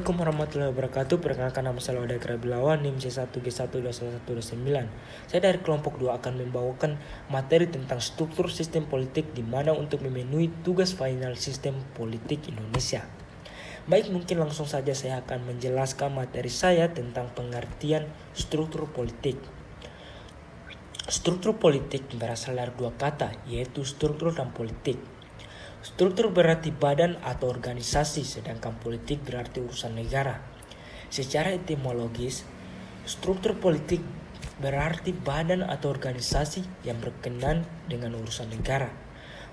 Assalamualaikum warahmatullahi wabarakatuh. Perkenalkan nama saya Laude Krabilawan, NIM C1G12129. Saya dari kelompok 2 akan membawakan materi tentang struktur sistem politik di mana untuk memenuhi tugas final sistem politik Indonesia. Baik, mungkin langsung saja saya akan menjelaskan materi saya tentang pengertian struktur politik. Struktur politik berasal dari dua kata, yaitu struktur dan politik. Struktur berarti badan atau organisasi, sedangkan politik berarti urusan negara. Secara etimologis, struktur politik berarti badan atau organisasi yang berkenan dengan urusan negara.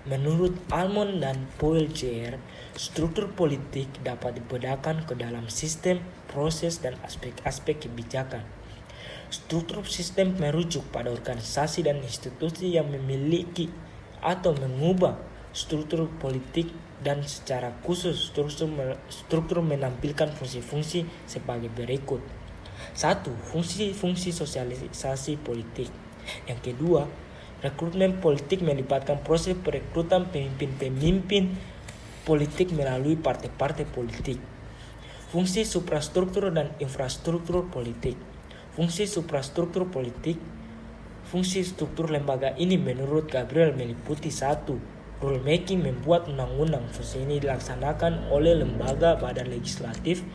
Menurut Almond dan Powell Jr., struktur politik dapat dibedakan ke dalam sistem, proses, dan aspek-aspek kebijakan. Struktur sistem merujuk pada organisasi dan institusi yang memiliki atau mengubah struktur politik, dan secara khusus struktur menampilkan fungsi-fungsi sebagai berikut. 1. Fungsi-fungsi sosialisasi politik. Yang kedua, rekrutmen politik melibatkan proses perekrutan pemimpin-pemimpin politik melalui partai-partai politik. Fungsi suprastruktur dan infrastruktur politik. Fungsi suprastruktur politik. Fungsi struktur lembaga ini menurut Gabriel meliputi 1. Rulemaking, membuat undang-undang. Fungsi ini dilaksanakan oleh lembaga badan legislatif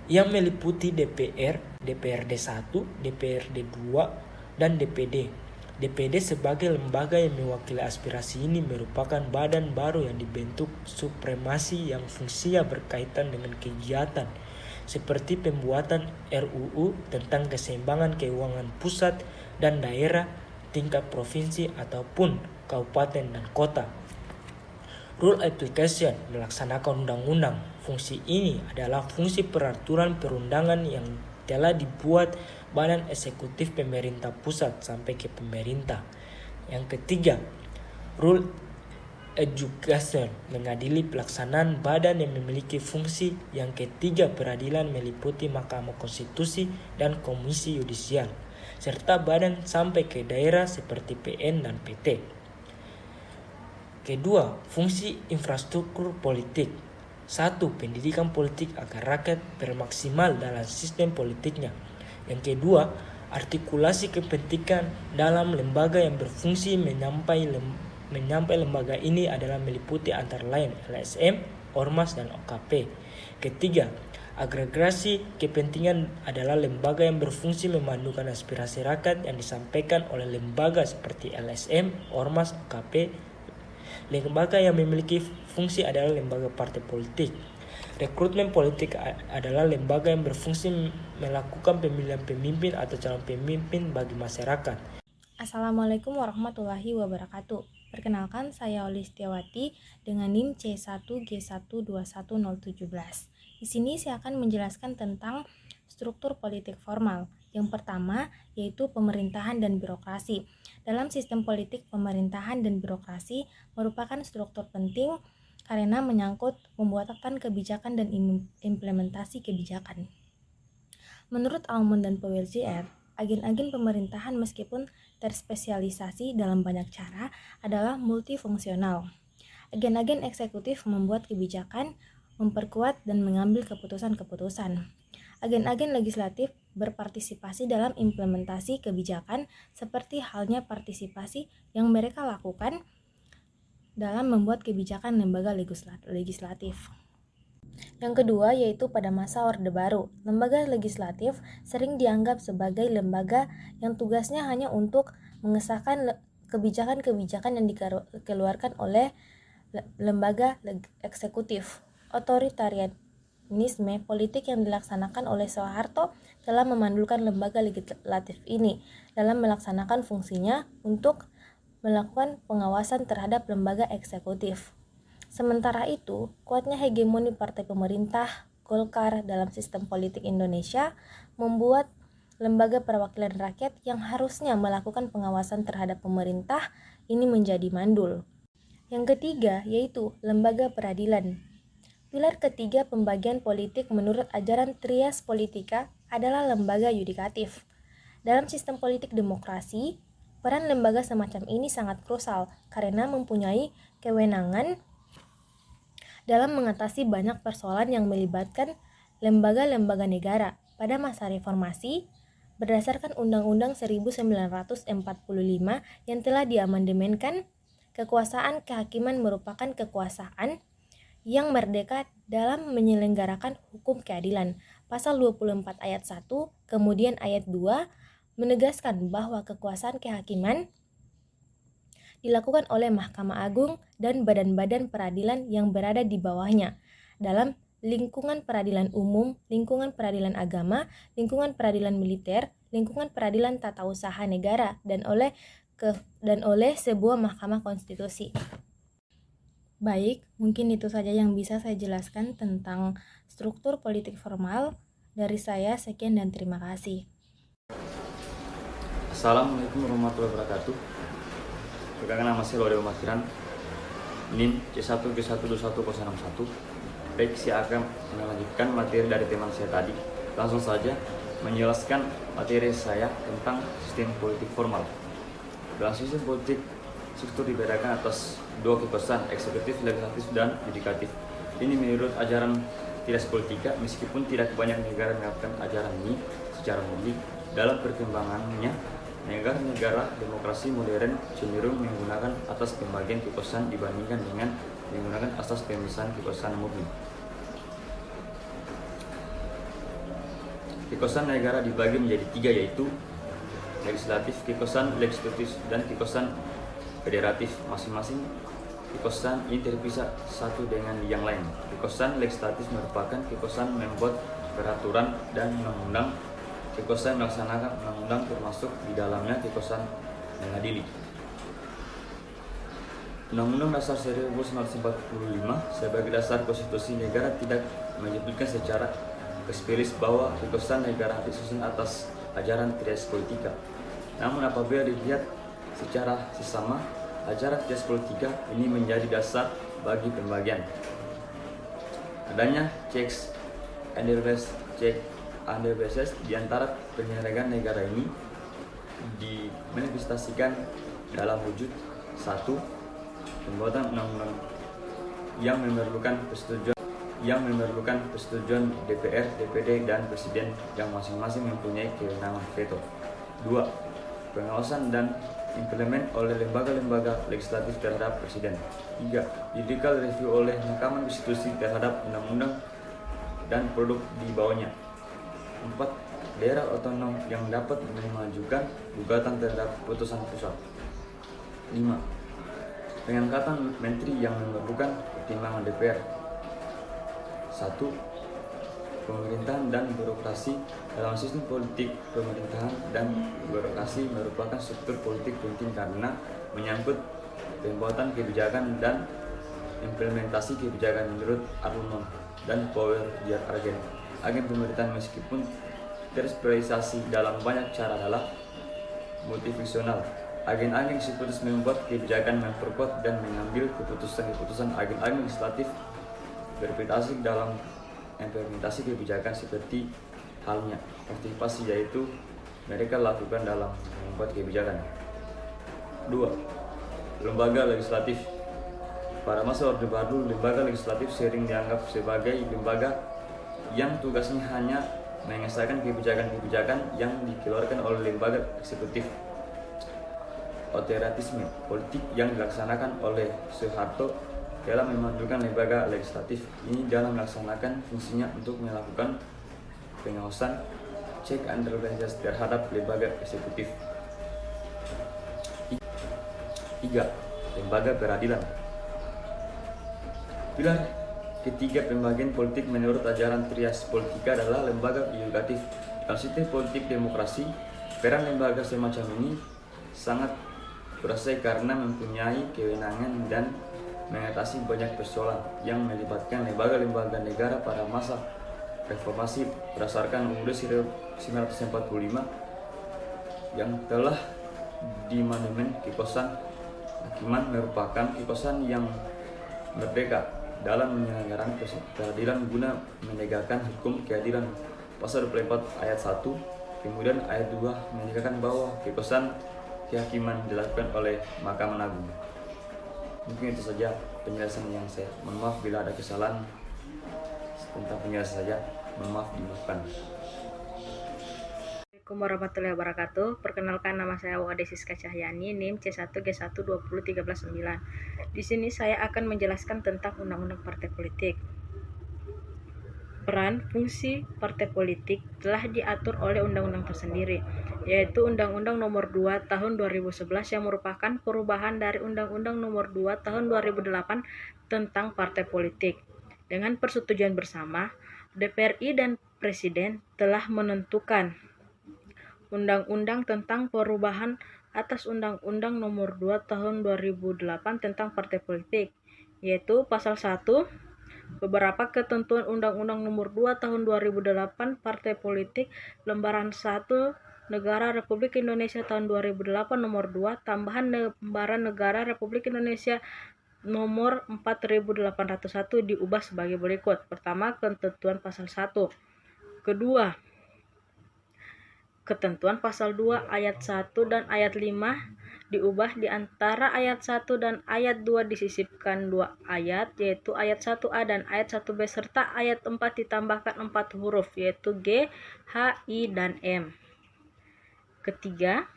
yang meliputi DPR, DPRD 1, DPRD 2, dan DPD. DPD sebagai lembaga yang mewakili aspirasi ini merupakan badan baru yang dibentuk supremasi yang fungsinya berkaitan dengan kegiatan seperti pembuatan RUU tentang keseimbangan keuangan pusat dan daerah, tingkat provinsi ataupun kabupaten dan kota. Rule application, melaksanakan undang-undang. Fungsi ini adalah fungsi peraturan perundangan yang telah dibuat badan eksekutif pemerintah pusat sampai ke pemerintah. Yang ketiga, rule education, mengadili pelaksanaan badan yang memiliki fungsi. Yang ketiga, peradilan meliputi Mahkamah Konstitusi dan Komisi Yudisial, serta badan sampai ke daerah seperti PN dan PT. Kedua, fungsi infrastruktur politik. 1. Pendidikan politik agar rakyat bermaksimal dalam sistem politiknya. Yang kedua, artikulasi kepentingan dalam lembaga yang berfungsi menyampai lembaga ini adalah meliputi antara lain LSM, Ormas, dan OKP. Ketiga, agregasi kepentingan adalah lembaga yang berfungsi memandukan aspirasi rakyat yang disampaikan oleh lembaga seperti LSM, Ormas, OKP. Lembaga yang memiliki fungsi adalah lembaga partai politik. Rekrutmen politik adalah lembaga yang berfungsi melakukan pemilihan pemimpin atau calon pemimpin bagi masyarakat. Assalamualaikum warahmatullahi wabarakatuh. Perkenalkan, saya Olistiawati dengan NIM C1G1210117. Di sini saya akan menjelaskan tentang struktur politik formal. Yang pertama yaitu pemerintahan dan birokrasi. Dalam sistem politik, pemerintahan dan birokrasi merupakan struktur penting karena menyangkut pembuatan kebijakan dan implementasi kebijakan. Menurut Almond dan Powell Jr., agen-agen pemerintahan meskipun terspesialisasi dalam banyak cara adalah multifungsional. Agen-agen eksekutif membuat kebijakan, memperkuat dan mengambil keputusan-keputusan. Agen-agen legislatif berpartisipasi dalam implementasi kebijakan seperti halnya partisipasi yang mereka lakukan dalam membuat kebijakan lembaga legislatif. Yang kedua yaitu pada masa Orde Baru, lembaga legislatif sering dianggap sebagai lembaga yang tugasnya hanya untuk mengesahkan kebijakan-kebijakan yang dikeluarkan oleh lembaga eksekutif. Otoritarianisme politik yang dilaksanakan oleh Soeharto telah memandulkan lembaga legislatif ini dalam melaksanakan fungsinya untuk melakukan pengawasan terhadap lembaga eksekutif. Sementara itu, kuatnya hegemoni partai pemerintah Golkar dalam sistem politik Indonesia membuat lembaga perwakilan rakyat yang harusnya melakukan pengawasan terhadap pemerintah ini menjadi mandul. Yang ketiga yaitu lembaga peradilan. Pilar ketiga pembagian politik menurut ajaran Trias Politika adalah lembaga yudikatif. Dalam sistem politik demokrasi, peran lembaga semacam ini sangat krusial karena mempunyai kewenangan dalam mengatasi banyak persoalan yang melibatkan lembaga-lembaga negara pada masa reformasi berdasarkan Undang-Undang 1945 yang telah diamandemenkan. Kekuasaan kehakiman merupakan kekuasaan yang merdeka dalam menyelenggarakan hukum keadilan. Pasal 24 ayat 1, kemudian ayat 2 menegaskan bahwa kekuasaan kehakiman dilakukan oleh Mahkamah Agung dan badan-badan peradilan yang berada di bawahnya dalam lingkungan peradilan umum, lingkungan peradilan agama, lingkungan peradilan militer, lingkungan peradilan tata usaha negara, dan oleh sebuah mahkamah konstitusi. Baik, mungkin itu saja yang bisa saya jelaskan tentang struktur politik formal. Dari saya, sekian dan terima kasih. Assalamualaikum warahmatullahi wabarakatuh. Perkenalkan, nama saya Lodeo Makiran, NIM C1G12161. Baik, saya akan melanjutkan materi dari teman saya tadi. Langsung saja menjelaskan materi saya tentang sistem politik formal. Dalam sistem politik, struktur dibedakan atas dua kekuasaan, eksekutif, legislatif, dan yudikatif. Ini menurut ajaran Teras Politika, meskipun tidak banyak negara menerapkan ajaran ini secara murni. Dalam perkembangannya, negara-negara demokrasi modern cenderung menggunakan atas pembagian kekuasaan dibandingkan dengan menggunakan asas pemisahan kekuasaan murni. Kekuasaan negara dibagi menjadi tiga, yaitu legislatif, kekuasaan legislatif, dan kekuasaan federatif. Masing-masing kekuasaan ini terpisah satu dengan yang lain. Kekuasaan legislatif merupakan kekuasaan membuat peraturan dan undang-undang. Kekuasaan melaksanakan undang-undang termasuk di dalamnya kekuasaan mengadili. Undang-Undang Dasar 1945 sebagai dasar konstitusi negara tidak menyebutkan secara eksplisit bahwa kekuasaan negara disusun atas ajaran Teras Politika. Namun apabila dilihat secara sesama, ajaran Teras Politika ini menjadi dasar bagi pembagian. Adanya checks and balances di antara penyelenggaraan negara ini dimanifestasikan dalam wujud satu, pembuatan undang-undang yang memerlukan persetujuan DPR, DPD, dan Presiden yang masing-masing mempunyai kewenangan veto. 2. Pengawasan dan implemen oleh lembaga-lembaga legislatif terhadap Presiden. 3. Judicial review oleh Mahkamah Konstitusi terhadap undang-undang dan produk di bawahnya. 4. Daerah otonom yang dapat mengajukan gugatan terhadap putusan pusat. 5. Pengangkatan menteri yang memerlukan pertimbangan DPR. 1. Pemerintahan dan birokrasi. Dalam sistem politik, pemerintahan dan birokrasi merupakan struktur politik penting karena menyangkut pembuatan kebijakan dan implementasi kebijakan menurut Arnold dan Power Agen. Agen pemerintahan meskipun terspesialisasi dalam banyak cara adalah multifunksional. Agen-agen eksekutif membuat kebijakan, memperkuat dan mengambil keputusan-keputusan. Agen-agen legislatif berpartisipasi dalam implementasi kebijakan seperti halnya partisipasi, yaitu mereka lakukan dalam membuat kebijakan. 2. Lembaga legislatif. Pada masa Orde Baru, lembaga legislatif sering dianggap sebagai lembaga yang tugasnya hanya mengesahkan kebijakan-kebijakan yang dikeluarkan oleh lembaga eksekutif. Otoritarisme politik yang dilaksanakan oleh Soeharto telah memajukan lembaga legislatif ini dalam melaksanakan fungsinya untuk melakukan pengawasan, check and balances terhadap lembaga eksekutif. 3. Lembaga peradilan. Pilar ketiga pembagian politik menurut ajaran Teras Politika adalah lembaga yudikatif. Dalam sistem politik demokrasi, peran lembaga semacam ini sangat berasa karena mempunyai kewenangan dan mengatasi banyak persoalan yang melibatkan lembaga-lembaga negara pada masa reformasi berdasarkan UUD 1945 yang telah diamandemen. Kekuasaan hakiman merupakan kekuasaan yang merdeka dalam menyelenggarkan keadilan guna menegakkan hukum keadilan. Pasal 24 ayat 1, kemudian ayat 2 menegakkan bahwa kekuasaan kehakiman dilakukan oleh Mahkamah Agung. Mungkin itu saja. penjelasan yang saya. Mohon maaf bila ada kesalahan tentang penjelasan saja. Mohon maaf dimaafkan. Assalamualaikum warahmatullahi wabarakatuh. Perkenalkan, nama saya Wade Siska Cahyani, NIM C1G1201319. Di sini saya akan menjelaskan tentang Undang-Undang Partai Politik. Peran fungsi partai politik telah diatur oleh undang-undang tersendiri, yaitu Undang-Undang Nomor 2 Tahun 2011 yang merupakan perubahan dari Undang-Undang Nomor 2 Tahun 2008 tentang partai politik. Dengan persetujuan bersama, DPR RI dan Presiden telah menentukan Undang-Undang tentang perubahan atas Undang-Undang Nomor 2 Tahun 2008 tentang partai politik, yaitu Pasal 1, beberapa ketentuan Undang-Undang Nomor 2 Tahun 2008 Partai Politik, Lembaran 1 Negara Republik Indonesia tahun 2008 Nomor 2, tambahan Lembaran Negara Republik Indonesia Nomor 4801 diubah sebagai berikut. Pertama, ketentuan Pasal 1. Kedua, ketentuan Pasal 2 ayat 1 dan ayat 5 diubah, di antara ayat 1 dan ayat 2 disisipkan 2 ayat, yaitu ayat 1A dan ayat 1B, serta ayat 4 ditambahkan 4 huruf, yaitu G, H, I, dan M. Ketiga,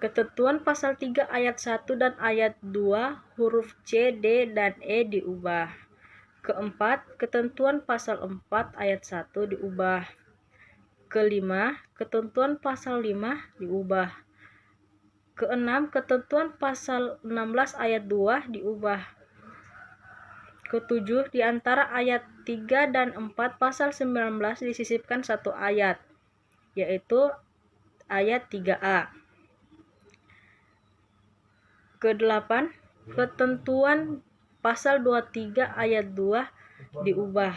ketentuan Pasal 3 ayat 1 dan ayat 2 huruf C, D, dan E diubah. Keempat, ketentuan Pasal 4 ayat 1 diubah. Kelima, ketentuan Pasal 5 diubah. Keenam, ketentuan Pasal 16 ayat 2 diubah. Ketujuh, di antara ayat 3 dan 4 Pasal 19 disisipkan 1 ayat, yaitu ayat 3A. Kedelapan, ketentuan Pasal 23 ayat 2 diubah.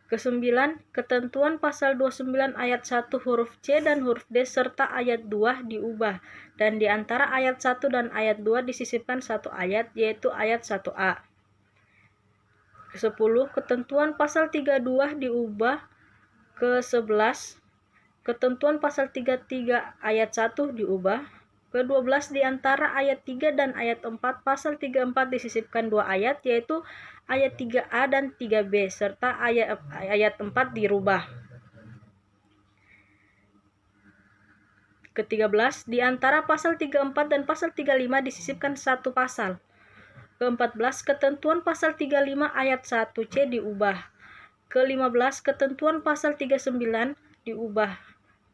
Kesembilan, ketentuan Pasal 29 ayat 1 huruf C dan huruf D serta ayat 2 diubah, dan di antara ayat 1 dan ayat 2 disisipkan 1 ayat, yaitu ayat 1A. Kesepuluh, ketentuan Pasal 32 diubah. Ke-11, ketentuan Pasal 33 ayat 1 diubah. Ke-12, di antara ayat 3 dan ayat 4 Pasal 34 disisipkan 2 ayat, yaitu ayat 3A dan 3B, serta ayat 4 dirubah. Ke-13, di antara Pasal 34 dan Pasal 35 disisipkan 1 pasal. Ke-14, ketentuan Pasal 35 ayat 1C diubah. Ke-15, ketentuan Pasal 39 diubah.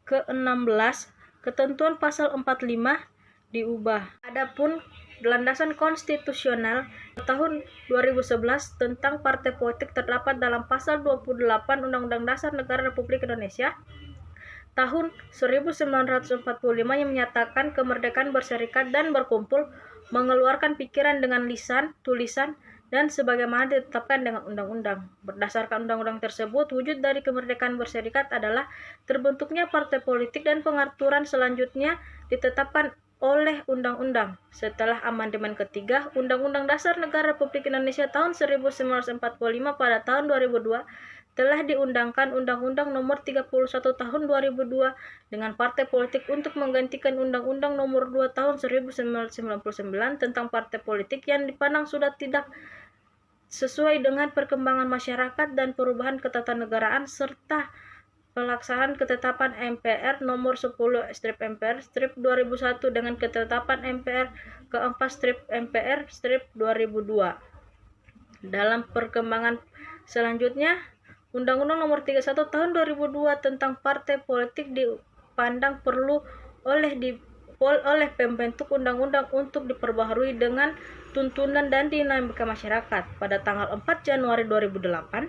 Ke-16, ketentuan Pasal 45 diubah. Adapun landasan konstitusional tahun 2011 tentang partai politik terdapat dalam Pasal 28 Undang-Undang Dasar Negara Republik Indonesia tahun 1945 yang menyatakan kemerdekaan berserikat dan berkumpul, mengeluarkan pikiran dengan lisan, tulisan, dan sebagaimana ditetapkan dengan undang-undang. Berdasarkan undang-undang tersebut, wujud dari kemerdekaan berserikat adalah terbentuknya partai politik, dan pengaturan selanjutnya ditetapkan oleh undang-undang. Setelah amandemen ketiga Undang-Undang Dasar Negara Republik Indonesia tahun 1945 pada tahun 2002, telah diundangkan Undang-Undang Nomor 31 Tahun 2002 dengan partai politik untuk menggantikan Undang-Undang Nomor 2 Tahun 1999 tentang partai politik yang dipandang sudah tidak sesuai dengan perkembangan masyarakat dan perubahan ketatanegaraan, serta pelaksanaan ketetapan MPR nomor 10/MPR/2001 dengan ketetapan MPR ke-4/MPR/2002. Dalam perkembangan selanjutnya, Undang-Undang Nomor 31 Tahun 2002 tentang partai politik dipandang perlu oleh pembentuk undang-undang untuk diperbaharui dengan tuntunan dan dinamika masyarakat. Pada tanggal 4 Januari 2008,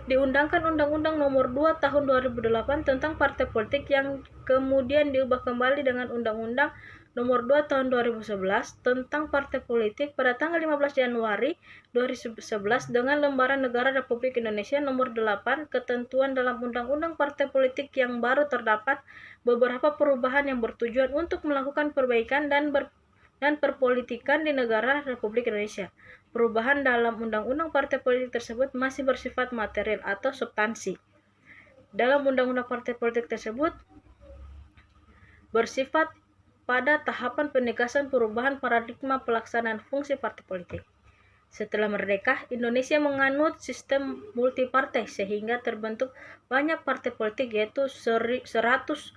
diundangkan Undang-Undang Nomor 2 Tahun 2008 tentang partai politik yang kemudian diubah kembali dengan Undang-Undang Nomor 2 Tahun 2011 tentang partai politik pada tanggal 15 Januari 2011 dengan Lembaran Negara Republik Indonesia Nomor 8. Ketentuan dalam Undang-Undang Partai Politik yang baru terdapat beberapa perubahan yang bertujuan untuk melakukan perbaikan dan perpolitikan di negara Republik Indonesia. Perubahan dalam Undang-Undang Partai Politik tersebut masih bersifat material atau substansi. Dalam Undang-Undang Partai Politik tersebut bersifat pada tahapan penegasan perubahan paradigma pelaksanaan fungsi partai politik. Setelah merdeka, Indonesia menganut sistem multipartai sehingga terbentuk banyak partai politik, yaitu 172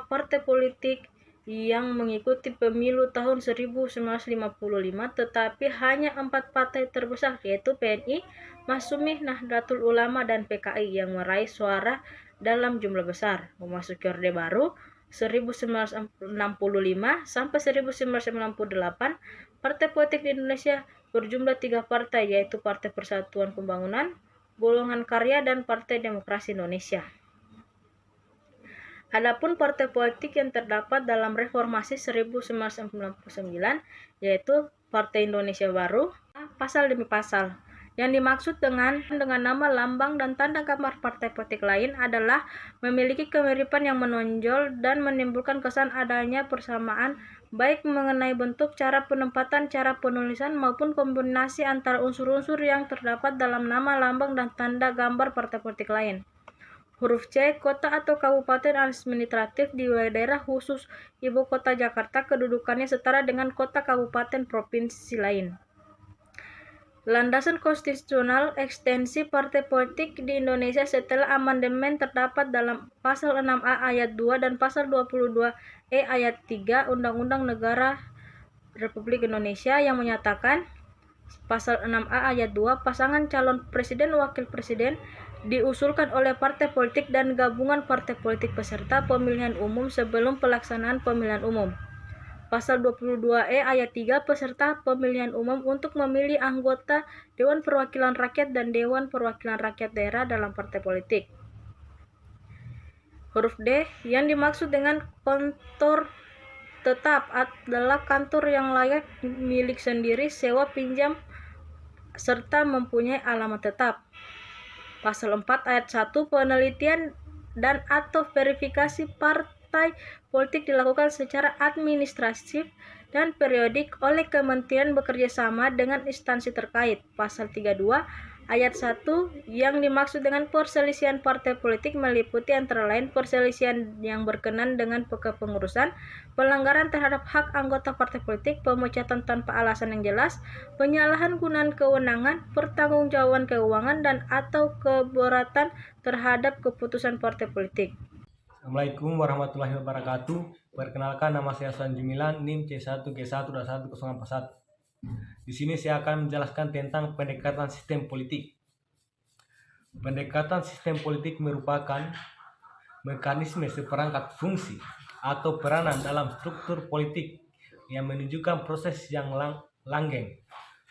partai politik yang mengikuti pemilu tahun 1955, tetapi hanya 4 partai terbesar, yaitu PNI, Masyumi, Nahdlatul Ulama, dan PKI yang meraih suara dalam jumlah besar. Memasuki Orde Baru 1965 sampai 1998, partai politik di Indonesia berjumlah 3 partai, yaitu Partai Persatuan Pembangunan, Golongan Karya, dan Partai Demokrasi Indonesia. Adapun partai politik yang terdapat dalam reformasi 1999, yaitu Partai Indonesia Baru, pasal demi pasal. Yang dimaksud dengan nama, lambang, dan tanda gambar partai politik lain adalah memiliki kemiripan yang menonjol dan menimbulkan kesan adanya persamaan baik mengenai bentuk, cara penempatan, cara penulisan, maupun kombinasi antara unsur-unsur yang terdapat dalam nama, lambang, dan tanda gambar partai politik lain. Huruf C, kota atau kabupaten administratif di daerah khusus Ibu Kota Jakarta kedudukannya setara dengan kota kabupaten provinsi lain. Landasan konstitusional ekstensi partai politik di Indonesia setelah amandemen terdapat dalam pasal 6A ayat 2 dan pasal 22E ayat 3 Undang-Undang Negara Republik Indonesia yang menyatakan pasal 6A ayat 2 pasangan calon presiden wakil presiden diusulkan oleh partai politik dan gabungan partai politik peserta pemilihan umum sebelum pelaksanaan pemilihan umum. Pasal 22E ayat 3 peserta pemilihan umum untuk memilih anggota Dewan Perwakilan Rakyat dan Dewan Perwakilan Rakyat Daerah dalam partai politik. Huruf D, yang dimaksud dengan kantor tetap adalah kantor yang layak milik sendiri, sewa, pinjam, serta mempunyai alamat tetap. Pasal 4 ayat 1 penelitian dan atau verifikasi partai politik dilakukan secara administratif dan periodik oleh kementerian bekerja sama dengan instansi terkait. Pasal 32 ayat 1 yang dimaksud dengan perselisihan partai politik meliputi antara lain perselisihan yang berkenan dengan kepengurusan, pelanggaran terhadap hak anggota partai politik, pemecatan tanpa alasan yang jelas, penyalahgunaan kewenangan, pertanggungjawaban keuangan, dan atau keberatan terhadap keputusan partai politik. Assalamualaikum warahmatullahi wabarakatuh. Perkenalkan, nama saya Sanji Milan, NIM C1G1211041. Di sini saya akan menjelaskan tentang pendekatan sistem politik. Pendekatan sistem politik merupakan mekanisme seperangkat fungsi atau peranan dalam struktur politik yang menunjukkan proses yang langgeng.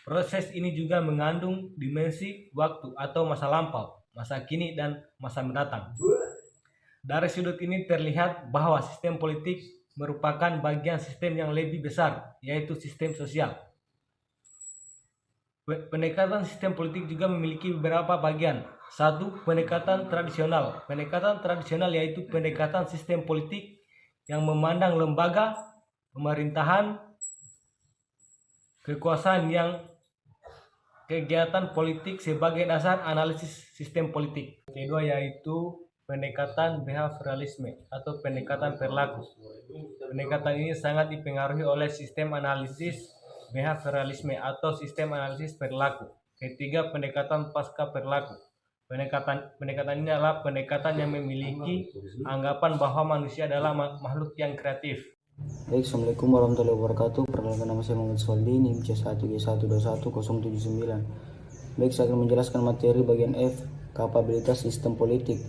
Proses ini juga mengandung dimensi waktu atau masa lampau, masa kini, dan masa mendatang. Dari sudut ini terlihat bahwa sistem politik merupakan bagian sistem yang lebih besar, yaitu sistem sosial. Pendekatan sistem politik juga memiliki beberapa bagian. 1. Pendekatan tradisional. Pendekatan tradisional yaitu pendekatan sistem politik yang memandang lembaga, pemerintahan, kekuasaan yang kegiatan politik sebagai dasar analisis sistem politik. Kedua yaitu pendekatan behavioralisme atau pendekatan perilaku. Pendekatan ini sangat dipengaruhi oleh sistem analisis behavioralisme atau sistem analisis perilaku. Ketiga, pendekatan pasca perilaku. Pendekatan ini adalah pendekatan yang memiliki anggapan bahwa manusia adalah makhluk yang kreatif. Baik, Assalamualaikum warahmatullahi wabarakatuh. Perkenalkan, nama saya Muhammad Soldi, NIM C1G1211079. Baik, saya akan menjelaskan materi bagian F, kapabilitas sistem politik.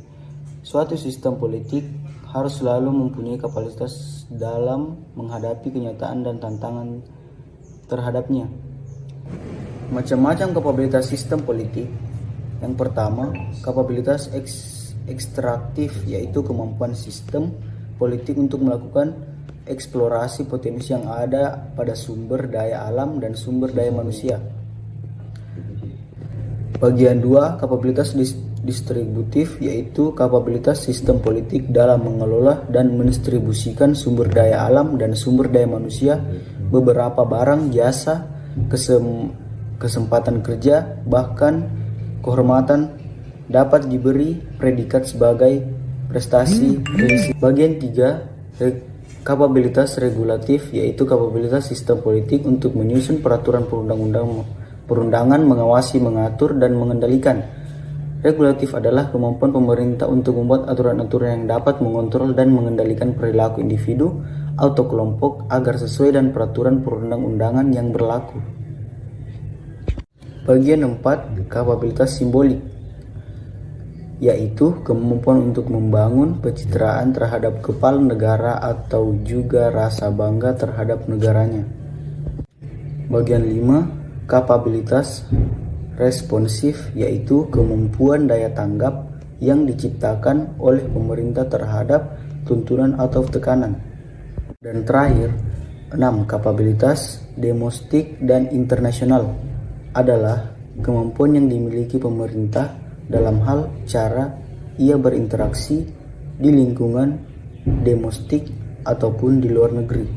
Suatu sistem politik harus selalu mempunyai kapasitas dalam menghadapi kenyataan dan tantangan terhadapnya. Macam-macam kapabilitas sistem politik. Yang pertama, kapabilitas ekstraktif, yaitu kemampuan sistem politik untuk melakukan eksplorasi potensi yang ada pada sumber daya alam dan sumber daya manusia. Bagian 2, kapabilitas distributif, yaitu kapabilitas sistem politik dalam mengelola dan mendistribusikan sumber daya alam dan sumber daya manusia, beberapa barang, jasa, kesempatan kerja, bahkan kehormatan dapat diberi predikat sebagai prestasi. Bagian 3, Kapabilitas regulatif yaitu kapabilitas sistem politik untuk menyusun peraturan perundangan, mengawasi, mengatur, dan mengendalikan. Regulatif adalah kemampuan pemerintah untuk membuat aturan-aturan yang dapat mengontrol dan mengendalikan perilaku individu atau kelompok agar sesuai dengan peraturan perundang-undangan yang berlaku. Bagian 4, kapabilitas simbolik, yaitu kemampuan untuk membangun pencitraan terhadap kepala negara atau juga rasa bangga terhadap negaranya. Bagian 5, kapabilitas responsif, yaitu kemampuan daya tanggap yang diciptakan oleh pemerintah terhadap tuntunan atau tekanan. Dan terakhir, 6, kapabilitas domestik dan internasional adalah kemampuan yang dimiliki pemerintah dalam hal cara ia berinteraksi di lingkungan domestik ataupun di luar negeri.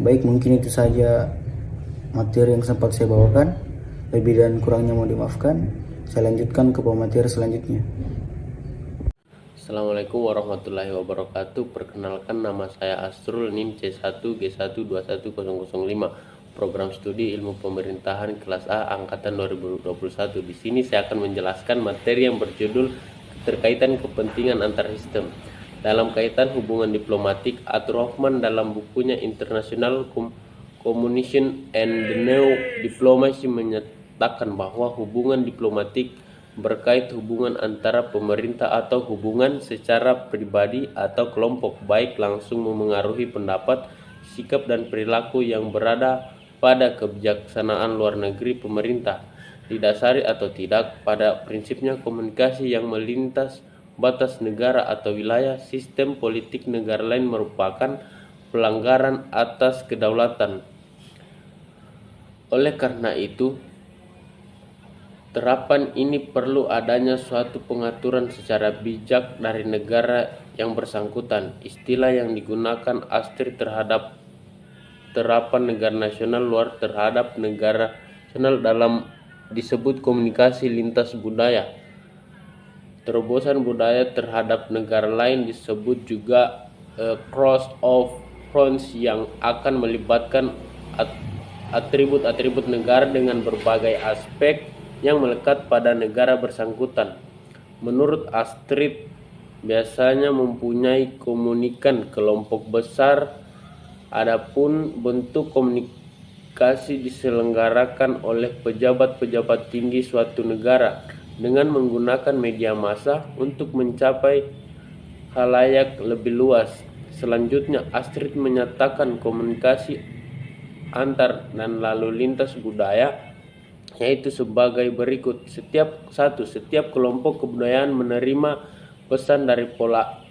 Baik, mungkin itu saja materi yang sempat saya bawakan. Lebih dan kurangnya mohon dimaafkan. Saya lanjutkan ke pemateri selanjutnya. Assalamualaikum warahmatullahi wabarakatuh. Perkenalkan, nama saya Asrul, NIM C1G1211005, program studi ilmu pemerintahan kelas A angkatan 2021. Di sini saya akan menjelaskan materi yang berjudul keterkaitan kepentingan antar sistem. Dalam kaitan hubungan diplomatik, Arthur Hoffman dalam bukunya International Communication and the New Diplomacy menyatakan bahwa hubungan diplomatik berkait hubungan antara pemerintah atau hubungan secara pribadi atau kelompok, baik langsung memengaruhi pendapat, sikap, dan perilaku yang berada pada kebijaksanaan luar negeri pemerintah, didasari atau tidak pada prinsipnya komunikasi yang melintas batas negara atau wilayah. Sistem politik negara lain merupakan pelanggaran atas kedaulatan. Oleh karena itu, terapan ini perlu adanya suatu pengaturan secara bijak dari negara yang bersangkutan. Istilah yang digunakan Astrid terhadap terapan negara nasional luar terhadap negara nasional dalam disebut komunikasi lintas budaya. Terobosan budaya terhadap negara lain disebut juga cross of fronts yang akan melibatkan atribut-atribut negara dengan berbagai aspek yang melekat pada negara bersangkutan. Menurut Astrid, biasanya mempunyai komunikan kelompok besar. Adapun bentuk komunikasi diselenggarakan oleh pejabat-pejabat tinggi suatu negara dengan menggunakan media massa untuk mencapai khalayak lebih luas. Selanjutnya, Astrid menyatakan komunikasi antar dan lalu lintas budaya yaitu sebagai berikut. Setiap kelompok kebudayaan menerima pesan dari pola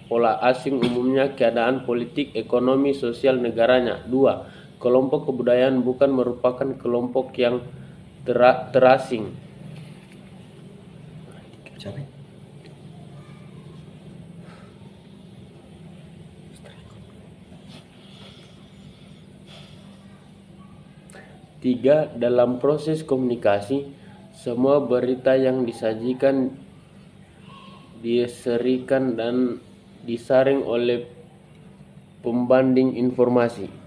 asing, umumnya keadaan politik, ekonomi, sosial negaranya. 2. Kelompok kebudayaan bukan merupakan kelompok yang terasing. Tiga, dalam proses komunikasi, semua berita yang disajikan, diserikan, dan disaring oleh pembanding informasi.